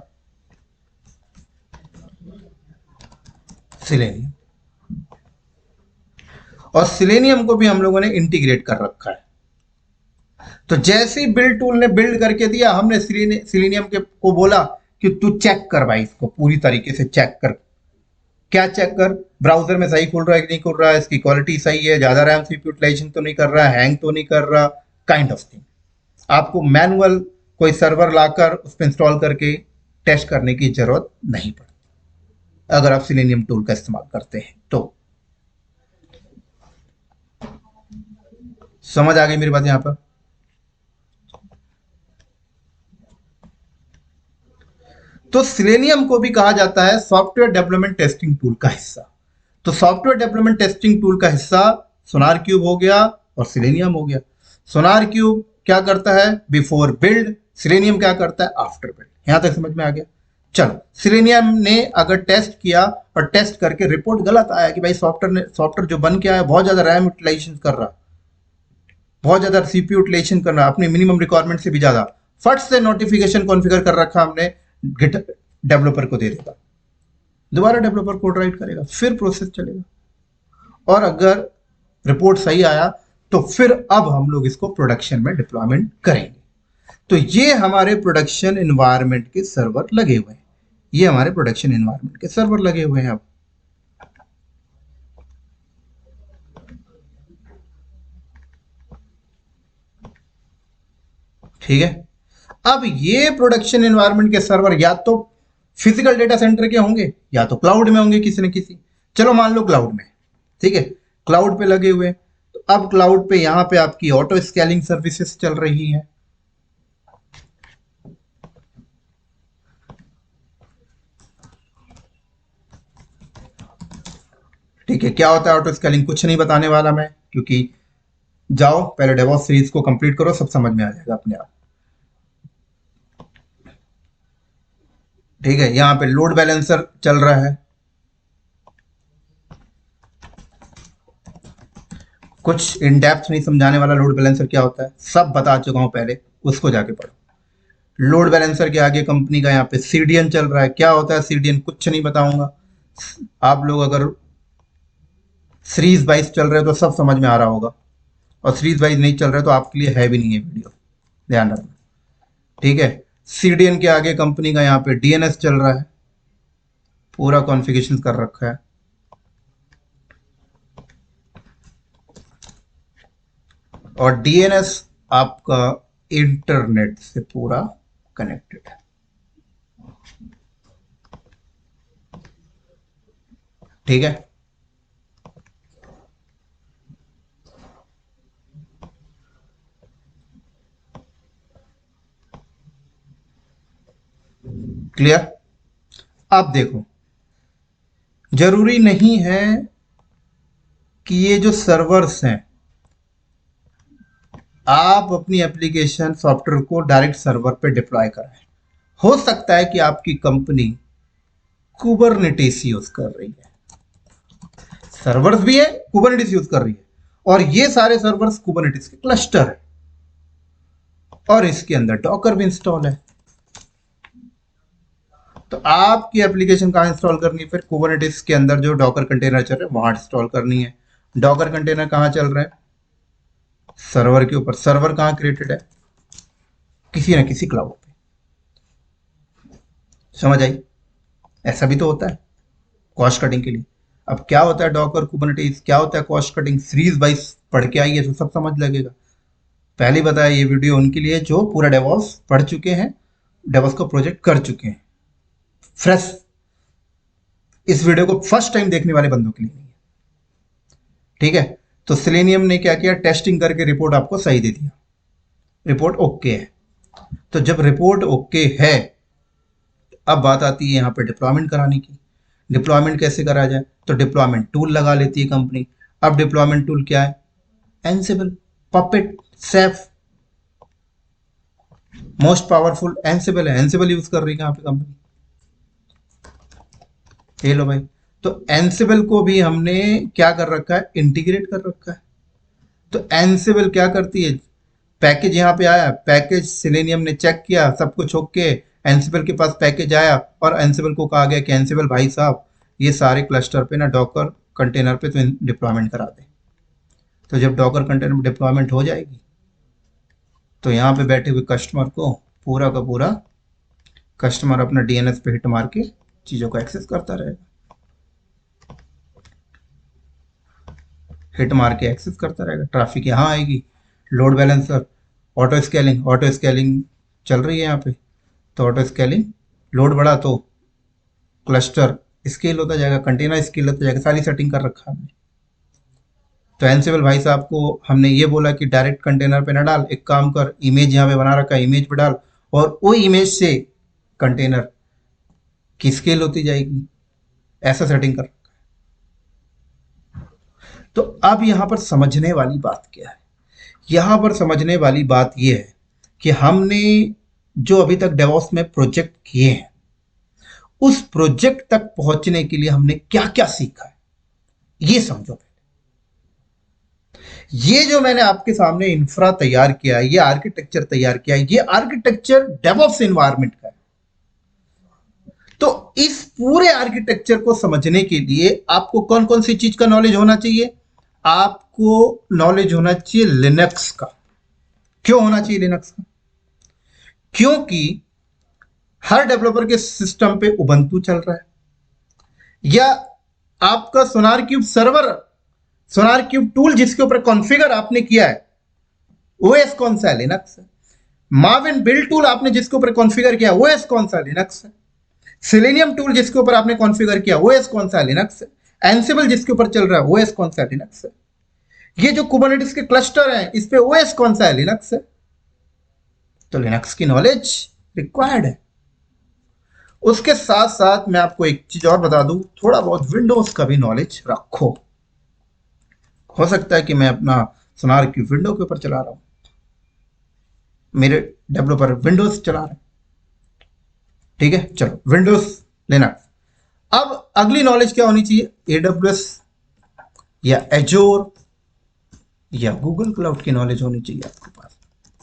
सिलेनियम। और सिलेनियम को भी हम लोगों ने इंटीग्रेट कर रखा है। तो जैसे ही बिल्ड टूल ने बिल्ड करके दिया, हमने सिलेनियम के को बोला कि तू चेक कर भाई, इसको पूरी तरीके से चेक कर। क्या चेक कर? ब्राउजर में सही खुल रहा है कि नहीं खुल रहा है, इसकी क्वालिटी सही है, ज्यादा रैम सीपीयू यूटिलाइजेशन तो नहीं कर रहा, हैंग तो नहीं कर रहा, काइंड ऑफ थिंग। आपको मैनुअल कोई सर्वर लाकर उस पर इंस्टॉल करके टेस्ट करने की जरूरत नहीं पड़ती अगर आप सिलेनियम टूल का इस्तेमाल करते हैं तो। समझ आ गई मेरी बात यहां पर? तो सिलेनियम को भी कहा जाता है सॉफ्टवेयर डेवलपमेंट टेस्टिंग टूल का हिस्सा। तो सॉफ्टवेयर डेवलपमेंट टेस्टिंग टूल का हिस्सा सोनार क्यूब हो गया और सिलेनियम हो गया। सोनार क्यूब क्या करता है? Before build. सिलेनियम क्या करता है? After build. यहां तक समझ में आ गया? चलो, सिलेनियम ने अगर टेस्ट किया और टेस्ट करके रिपोर्ट गलत आया कि भाई सॉफ्टवेयर जो बन के आया बहुत ज्यादा रैम यूटिलाइजेशन कर रहा, बहुत ज्यादा सीपीयू यूटिलाइजेशन करना, अपनी मिनिमम रिक्वायरमेंट से भी ज्यादा, फट से नोटिफिकेशन कॉन्फ़िगर कर रखा हमने, गिट डेवलपर को दे देगा, दोबारा डेवलपर कोड राइट करेगा, फिर प्रोसेस चलेगा। और अगर रिपोर्ट सही आया तो फिर अब हम लोग इसको प्रोडक्शन में डिप्लॉयमेंट करेंगे। तो ये हमारे प्रोडक्शन एनवायरनमेंट के सर्वर लगे हुए हैं, ये हमारे प्रोडक्शन एनवायरनमेंट के सर्वर लगे हुए हैं। अब ठीक है। अब ये प्रोडक्शन एनवायरनमेंट के सर्वर या तो फिजिकल डेटा सेंटर के होंगे या तो क्लाउड में होंगे किसी न किसी। चलो मान लो क्लाउड में, ठीक है, क्लाउड पे लगे हुए। तो अब क्लाउड पे यहां पे आपकी ऑटो स्केलिंग सर्विसेज चल रही हैं। ठीक है, क्या होता है ऑटो स्केलिंग? कुछ नहीं बताने वाला मैं, क्योंकि जाओ पहले डेवॉप्स सीरीज को कंप्लीट करो, सब समझ में आ जाएगा अपने आप। ठीक है, यहां पे लोड बैलेंसर चल रहा है, कुछ इन डेप्थ नहीं समझाने वाला। लोड बैलेंसर क्या होता है सब बता चुका हूं पहले, उसको जाके पढ़ो। लोड बैलेंसर के आगे कंपनी का यहाँ पे सीडीएन चल रहा है। क्या होता है सीडीएन? कुछ नहीं बताऊंगा। आप लोग अगर सीरीज वाइज चल रहे हो तो सब समझ में आ रहा होगा, और सीरीज वाइज नहीं चल रहे तो आपके लिए है भी नहीं है वीडियो, ध्यान रखना। ठीक है, सीडीएन के आगे कंपनी का यहाँ पे डीएनएस चल रहा है, पूरा कॉन्फ़िगरेशन कर रखा है। और डीएनएस आपका इंटरनेट से पूरा कनेक्टेड है। ठीक है, क्लियर? अब देखो, जरूरी नहीं है कि ये जो सर्वर्स हैं आप अपनी एप्लीकेशन सॉफ्टवेयर को डायरेक्ट सर्वर पे डिप्लॉय कराएं। हो सकता है कि आपकी कंपनी कुबरनेटिस यूज कर रही है, सर्वर्स भी है, कुबरनेटिस यूज कर रही है, और ये सारे सर्वर्स कुबरनेटिस के क्लस्टर है, और इसके अंदर डॉकर भी इंस्टॉल है। तो आपकी एप्लीकेशन कहाँ इंस्टॉल करनी है? फिर कुबरनेटिस के अंदर जो डॉकर कंटेनर चल रहे हैं वहां इंस्टॉल करनी है। डॉकर कंटेनर कहाँ चल रहे हैं? सर्वर के ऊपर। सर्वर कहाँ क्रिएटेड है? किसी ना किसी क्लाउड पे। समझ आई? ऐसा भी तो होता है कॉस्ट कटिंग के लिए। अब क्या होता है डॉकर कुबरनेटिस, क्या होता है कॉस्ट कटिंग, सीरीज वाइज पढ़ के आइए तो सब समझ लगेगा। पहले बताया ये वीडियो उनके लिए जो पूरा डेवॉप्स पढ़ चुके हैं, डेवॉप्स का प्रोजेक्ट कर चुके हैं। फ्रेश इस वीडियो को फर्स्ट टाइम देखने वाले बंदों के लिए नहीं है। ठीक है, तो सिलेनियम ने क्या किया? टेस्टिंग करके रिपोर्ट आपको सही दे दिया, रिपोर्ट ओके है। तो जब रिपोर्ट ओके है, अब बात आती है यहाँ पे डिप्लॉयमेंट कराने की। डिप्लॉयमेंट कैसे करा जाए, तो डिप्लॉयमेंट टूल लगा लेती है कंपनी। अब डिप्लॉयमेंट टूल क्या है, Ansible, puppet, safe, most powerful Ansible है, एंसिबल यूज कर रही है यहाँ पे कंपनी। ये लो भाई, तो एंसिबल को भी हमने क्या कर रखा है, इंटीग्रेट कर रखा है। तो एंसिबल क्या करती है, पैकेज यहाँ पे आया, पैकेज सिलेनियम ने चेक किया, सब कुछ ओके, एंसिबल के पास पैकेज आया और एंसिबल को कहा गया कि एंसिबल भाई साहब ये सारे क्लस्टर पे ना डॉकर कंटेनर पे तो डिप्लॉयमेंट करा दे। तो जब डॉकर कंटेनर डिप्लॉयमेंट हो जाएगी तो यहाँ पे बैठे हुए कस्टमर को पूरा का पूरा कस्टमर अपना डीएनएस पे हिट मार के चीज़ों को एक्सेस करता रहेगा, हिट मार के एक्सेस करता रहेगा। ट्रैफिक यहाँ आएगी, लोड बैलेंसर, ऑटो स्केलिंग चल रही है यहाँ पे, तो ऑटो स्केलिंग लोड बढ़ा तो क्लस्टर स्केल होता जाएगा, कंटेनर स्केल होता जाएगा, सारी सेटिंग कर रखा हमने। तो एंसिबल भाई साहब को हमने ये बोला कि डायरेक्ट कंटेनर पे ना डाल, एक काम कर, इमेज यहाँ पे बना रखा है, इमेज पे डाल और वो इमेज से कंटेनर की स्केल होती जाएगी, ऐसा सेटिंग कर। तो अब यहां पर समझने वाली बात क्या है, यहां पर समझने वाली बात यह है कि हमने जो अभी तक डेवॉप्स में प्रोजेक्ट किए हैं, उस प्रोजेक्ट तक पहुंचने के लिए हमने क्या क्या सीखा है, ये समझो। ये जो मैंने आपके सामने इंफ्रा तैयार किया है, ये आर्किटेक्चर तैयार किया है, ये आर्किटेक्चर डेवऑप्स एनवायरनमेंट का है। तो इस पूरे आर्किटेक्चर को समझने के लिए आपको कौन कौन सी चीज का नॉलेज होना चाहिए, आपको नॉलेज होना चाहिए लिनक्स का। क्यों होना चाहिए लिनक्स का, क्योंकि हर डेवलपर के सिस्टम पे उबंटू चल रहा है, या आपका सोनार क्यूब सर्वर, सोनार क्यूब टूल जिसके ऊपर कॉन्फ़िगर आपने किया है, ओएस कौन सा है, लिनक्स है। मार्विन बिल्ड टूल आपने जिसके ऊपर कॉन्फ़िगर किया, ओएस कौन सा, लिनक्स है। सेलेनियम टूल जिसके ऊपर आपने कॉन्फ़िगर किया, ओएस कौन सा, लिनक्स है। एंसिबल जिसके ऊपर चल रहा है, ओएस कौन सा, लिनक्स है। ये जो कुबरनेटिस के क्लस्टर हैं, इस पे ओएस कौन सा है, लिनक्स है। तो लिनक्स की नॉलेज रिक्वायर्ड है। उसके साथ साथ मैं आपको एक चीज और बता दूं, थोड़ा बहुत विंडोज का भी नॉलेज रखो। हो सकता है कि मैं अपना सोनार की विंडो के ऊपर चला रहा हूं, मेरे डेवलपर विंडोज चला रहे हैं, ठीक है, चलो विंडोज लिनक्स। अब अगली नॉलेज क्या होनी चाहिए, एडब्ल्यूएस या एजोर या गूगल क्लाउड की नॉलेज होनी चाहिए आपके पास।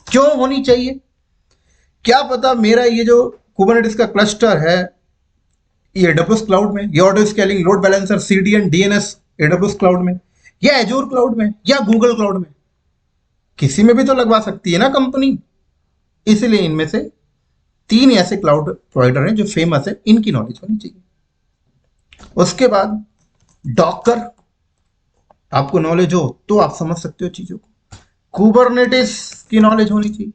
क्यों होनी चाहिए, क्या पता मेरा ये जो कुबरनेटिस का क्लस्टर है ये एडब्ल्यूएस क्लाउड में, ये auto scaling, load balancer, CDN, DNS AWS cloud में, या एजोर क्लाउड में, या गूगल क्लाउड में, किसी में भी तो लगवा सकती है ना कंपनी। इसलिए इनमें से 3 ऐसे क्लाउड प्रोवाइडर हैं जो फेमस है, इनकी नॉलेज होनी चाहिए। उसके बाद डॉकर, आपको नॉलेज हो तो आप समझ सकते हो चीजों को। कुबरनेटिस की नॉलेज होनी चाहिए,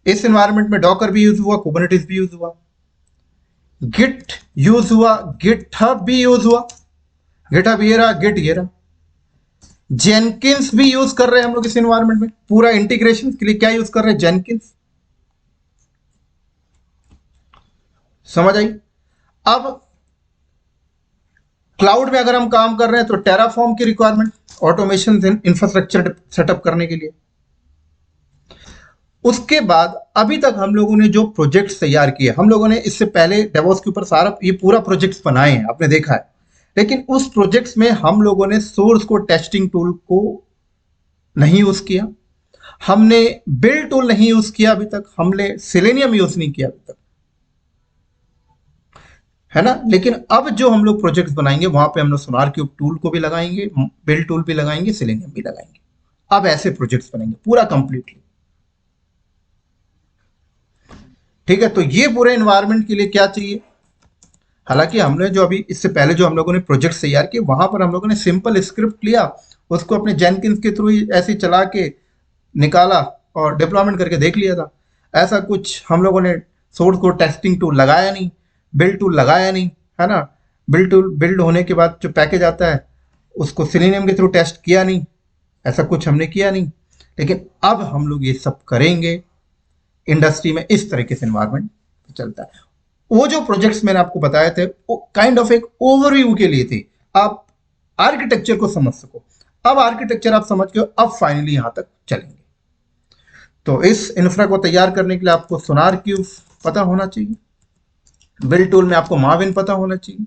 इस एनवायरनमेंट में डॉकर भी यूज हुआ, कुबरनेटिस भी यूज हुआ, गिट यूज हुआ, गिटहब भी यूज हुआ, गिटहब ये रहा, गिट ये रहा, जेनकिंस भी यूज कर रहे हैं हम लोग इस एनवायरनमेंट में। पूरा इंटीग्रेशन के लिए क्या यूज कर रहे हैं, जेनकिंस। समझ आई। अब क्लाउड में अगर हम काम कर रहे हैं तो टेराफॉर्म की रिक्वायरमेंट, ऑटोमेशन इंफ्रास्ट्रक्चर सेटअप करने के लिए। उसके बाद अभी तक हम लोगों ने जो प्रोजेक्ट्स तैयार किए, हम लोगों ने इससे पहले डेवॉप्स के ऊपर सारा ये पूरा प्रोजेक्ट्स बनाए हैं, आपने देखा है, लेकिन उस प्रोजेक्ट्स में हम लोगों ने सोर्स को टेस्टिंग टूल को नहीं यूज किया, हमने बिल्ड टूल नहीं यूज किया अभी तक, हमने सेलेनियम यूज नहीं किया अभी तक, है ना। लेकिन अब जो हम लोग प्रोजेक्ट्स बनाएंगे वहां पे हम लोग सोनार क्यूब टूल को भी लगाएंगे, बिल्ड टूल भी लगाएंगे, सेलेनियम भी लगाएंगे। अब ऐसे प्रोजेक्ट्स बनेंगे पूरा कंप्लीटली, ठीक है। तो ये पूरे एनवायरनमेंट के लिए क्या चाहिए, हालांकि हमने जो अभी इससे पहले जो हम लोगों ने प्रोजेक्ट तैयार किए वहां पर हम लोगों ने सिंपल स्क्रिप्ट लिया, उसको अपने जेनकिंस के थ्रू ऐसे ही चला के निकाला और डिप्लॉयमेंट करके देख लिया था। ऐसा कुछ हम लोगों ने सोर्स को टेस्टिंग टूल लगाया नहीं, बिल्ड टूल लगाया नहीं, है ना। बिल्ड टूल बिल्ड होने के बाद जो पैकेज आता है उसको सेलेनियम के थ्रू टेस्ट किया नहीं, ऐसा कुछ हमने किया नहीं। लेकिन अब हम लोग ये सब करेंगे, इंडस्ट्री में इस तरीके से एनवायरनमेंट चलता है। वो जो प्रोजेक्ट्स मैंने आपको बताए थे वो काइंड ऑफ एक ओवरव्यू के लिए थे, आप आर्किटेक्चर को समझ सको। अब आर्किटेक्चर आप समझ गए, अब फाइनली यहां तक चलेंगे। तो इस इंफ्रा को तैयार करने के लिए आपको सोनार क्यूब पता होना चाहिए, बिल्ड टूल में आपको माविन पता होना चाहिए।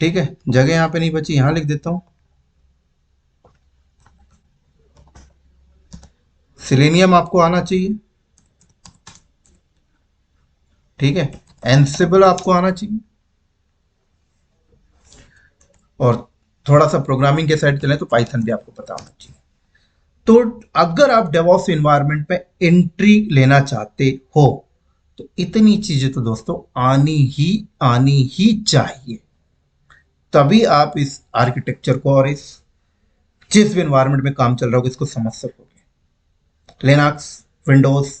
ठीक है, जगह यहां पे नहीं बची, यहां लिख देता हूं। सिलेनियम आपको आना चाहिए। ठीक है, एनसिबल आपको आना चाहिए। और थोड़ा सा प्रोग्रामिंग के साइड चले तो पाइथन भी आपको पता होना चाहिए। तो अगर आप डेवॉप्स इन्वायरमेंट पे एंट्री लेना चाहते हो तो इतनी चीजें तो दोस्तों आनी ही चाहिए, तभी आप इस आर्किटेक्चर को और इस जिस भी इन्वायरमेंट में काम चल रहा होगा इसको समझ सकोगे। Linux, Windows,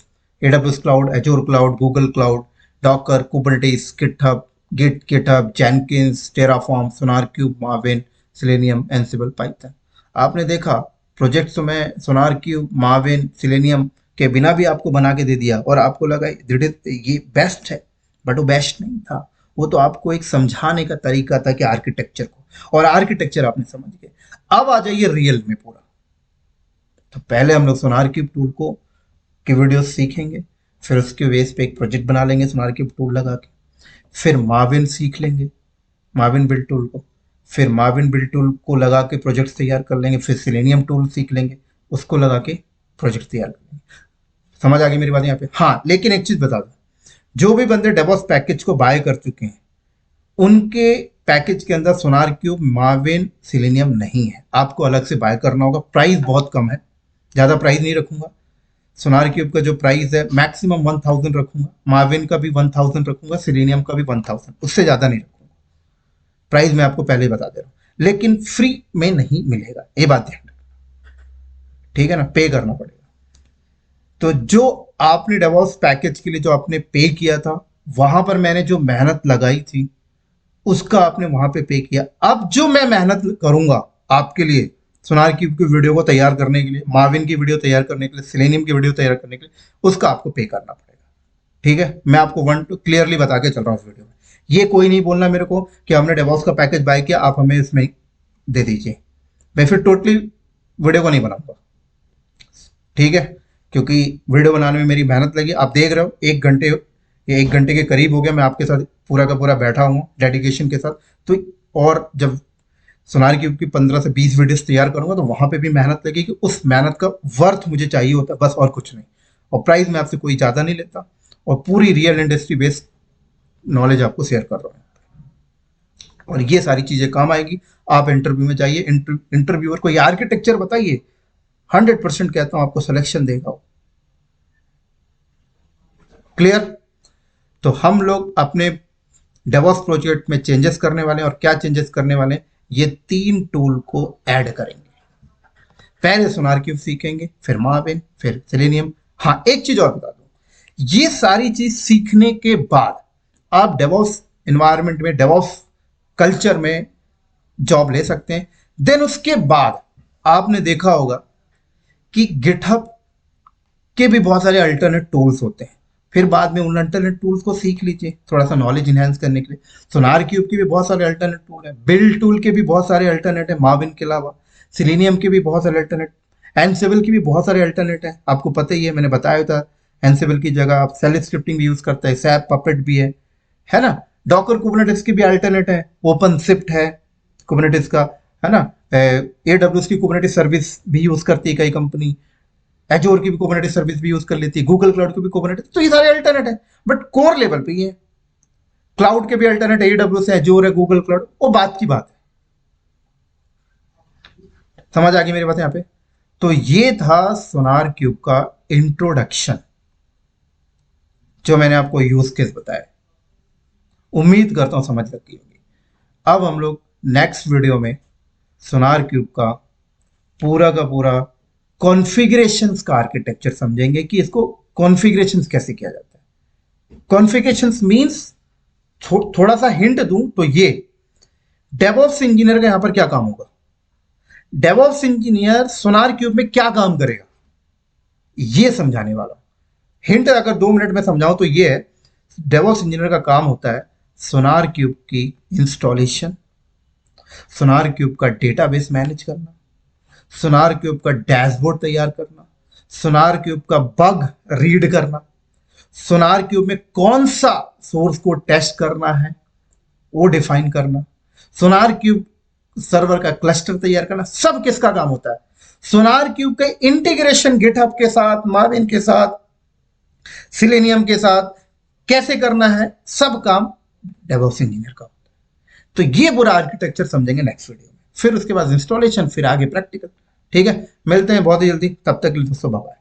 AWS cloud, Azure cloud, Google cloud, Docker, Kubernetes, GitHub, GitHub, Jenkins, Terraform, SonarQube, मार्विन, सिलेनियम, एंसिबल, पाइथन। आपने देखा प्रोजेक्ट्स तो मैं सोनार क्यूब, मार्विन, सिलेनियम के बिना भी आपको बना के दे दिया और आपको लगा ये बेस्ट है, बट वो बेस्ट नहीं था। वो तो आपको एक समझाने का तरीका था कि आर्किटेक्चर को, और आर्किटेक्चर आपने समझ गए। अब आ जाइए रियल में पूरा। तो पहले हम लोग सोनार क्यूब टूल को की वीडियो सीखेंगे, फिर उसके बेस पे एक प्रोजेक्ट बना लेंगे सोनार क्यूब टूल लगा के, फिर मार्विन सीख लेंगे, मार्विन बिल्ड टूल को, फिर मार्विन बिल्ड टूल को लगा के प्रोजेक्ट तैयार कर लेंगे, फिर सिलेनियम टूल सीख लेंगे, उसको लगा के प्रोजेक्ट तैयार कर लेंगे। समझ आ गई मेरी बात यहाँ पे? हाँ, लेकिन एक चीज बता दो, जो भी बंदे डेवॉप्स पैकेज को बाय कर चुके हैं उनके पैकेज के अंदर सोनार क्यूब, मार्विन, सिलेनियम नहीं है, आपको अलग से बाय करना होगा। प्राइस बहुत कम है, ज्यादा प्राइस नहीं रखूंगा। सोनार क्यूब का जो प्राइस है मैक्सिमम 1000 रखूंगा, मार्विन का भी 1000 रखूंगा, सिलेनियम का भी 1000, उससे ज्यादा नहीं रखूंगा। प्राइस मैं आपको पहले ही बता दे रहा हूं, लेकिन फ्री में नहीं मिलेगा, ये बात ध्यान रखना। ठीक है ना, पे करना पड़ेगा। तो जो आपने डेवॉप्स पैकेज के लिए जो आपने पे किया था, वहां पर मैंने जो मेहनत लगाई थी उसका आपने वहां पे किया। अब जो मैं मेहनत करूंगा आपके लिए सोनार क्यूब की वीडियो को तैयार करने के लिए, मार्विन की वीडियो तैयार करने के लिए, सिलेनियम की वीडियो तैयार करने के लिए, उसका आपको पे करना पड़ेगा। ठीक है, मैं आपको वन टू क्लियरली बता के चल रहा हूँ इस वीडियो में। ये कोई नहीं बोलना मेरे को कि हमने डेवॉप्स का पैकेज बाय किया, आप हमें इसमें दे दीजिए, मैं फिर टोटली वीडियो को नहीं बनाऊंगा। ठीक है, क्योंकि वीडियो बनाने में मेरी मेहनत लगी, आप देख रहे हो 1 घंटे, ये 1 घंटे के करीब हो गया मैं आपके साथ पूरा का पूरा बैठा हूँ डेडिकेशन के साथ। तो और जब सोनार क्यूब की 15 से 20 वीडियोस तैयार करूंगा तो वहां पे भी मेहनत लगेगी, उस मेहनत का वर्थ मुझे चाहिए होता है, बस और कुछ नहीं। और प्राइस मैं आपसे कोई ज़्यादा नहीं लेता, और पूरी रियल इंडस्ट्री बेस्ड नॉलेज आपको शेयर कर रहा हूँ, और ये सारी चीज़ें काम आएगी। आप इंटरव्यू में जाइए, इंटरव्यूअर को ये आर्किटेक्चर बताइए, 100% कहता हूँ आपको सिलेक्शन देगा वो। क्लियर? तो हम लोग अपने डेवॉप्स प्रोजेक्ट में चेंजेस करने वाले हैं, और क्या चेंजेस करने वाले हैं, ये 3 टूल को ऐड करेंगे। पहले सोनार क्यूब सीखेंगे, फिर मार्विन, फिर सेलेनियम। हाँ, एक चीज और बता दूं, ये सारी चीज सीखने के बाद आप डेवॉप्स इन्वायरमेंट में, डेवॉप्स कल्चर में जॉब ले सकते हैं। देन उसके बाद आपने देखा होगा कि गिटहब के भी बहुत सारे अल्टरनेट टूल्स होते हैं, फिर बाद में उन अल्टरनेट टूल्स को सीख लीजिए थोड़ा सा नॉलेज इनहेंस करने के लिए। सोनार क्यूब के भी बहुत सारे अल्टरनेट टूल है, बिल्ड टूल के भी बहुत सारे अल्टरनेट है मार्विन के अलावा, सिलेनियम के भी बहुत सारे अल्टरनेट, एनसिबल की भी बहुत सारे अल्टरनेट है, आपको पता ही है, मैंने बताया था। एनसिबल की जगह आप सेल स्क्रिप्टिंग भी यूज करते हैं, सैप, पपेट भी है ना। डॉकर कुबरनेटिस की भी अल्टरनेट है, ओपन शिफ्ट है कुबरनेटिस का, है ना। AWS की कुबरनेटिस सर्विस भी यूज करती है कई कंपनी, एजोर की भी कुबरनेटिस सर्विस भी यूज कर लेती है, गूगल क्लाउड की भी कुबरनेटिस, तो ये सारे अल्टरनेट है, बट कोर लेवल पे ये क्लाउड के भी अल्टरनेट, AWS है, एजोर है, गूगल क्लाउड, वो बात की बात है। समझ आ गई मेरी बात यहाँ पे? तो ये था सोनार क्यूब का इंट्रोडक्शन, जो मैंने आपको यूज केस बताया। उम्मीद करता हूं समझ लगी होगी। अब हम लोग नेक्स्ट वीडियो में सोनार क्यूब का पूरा कॉन्फ़िगरेशंस का आर्किटेक्चर समझेंगे, कि इसको कॉन्फ़िगरेशंस कैसे किया जाता है। कॉन्फ़िगरेशंस मींस, थोड़ा सा हिंट दूं तो ये डेवऑप्स इंजीनियर का यहां पर क्या काम होगा, डेवऑप्स इंजीनियर सोनार क्यूब में क्या काम करेगा, ये समझाने वाला। हिंट अगर 2 मिनट में समझाऊं तो ये है, डेवॉप्स इंजीनियर का काम होता है सोनार क्यूब की इंस्टॉलेशन, सोनार क्यूब का डेटाबेस मैनेज करना, सोनार क्यूब का डैशबोर्ड तैयार करना, सोनार क्यूब का बग रीड करना, सोनार क्यूब में कौन सा सोर्स को टेस्ट करना है वो डिफाइन करना, सोनार क्यूब सर्वर का क्लस्टर तैयार करना, सब किसका काम होता है? सोनार क्यूब के इंटीग्रेशन गिटहब के साथ, मार्विन के साथ, सिलेनियम के साथ कैसे करना है, सब काम डेवऑप्स इंजीनियर का होता है। तो ये पूरा आर्किटेक्चर समझेंगे नेक्स्ट वीडियो में, फिर उसके बाद इंस्टॉलेशन, फिर आगे प्रैक्टिकल। ठीक है, मिलते हैं बहुत ही जल्दी, तब तक के लिए दोस्तों बाय।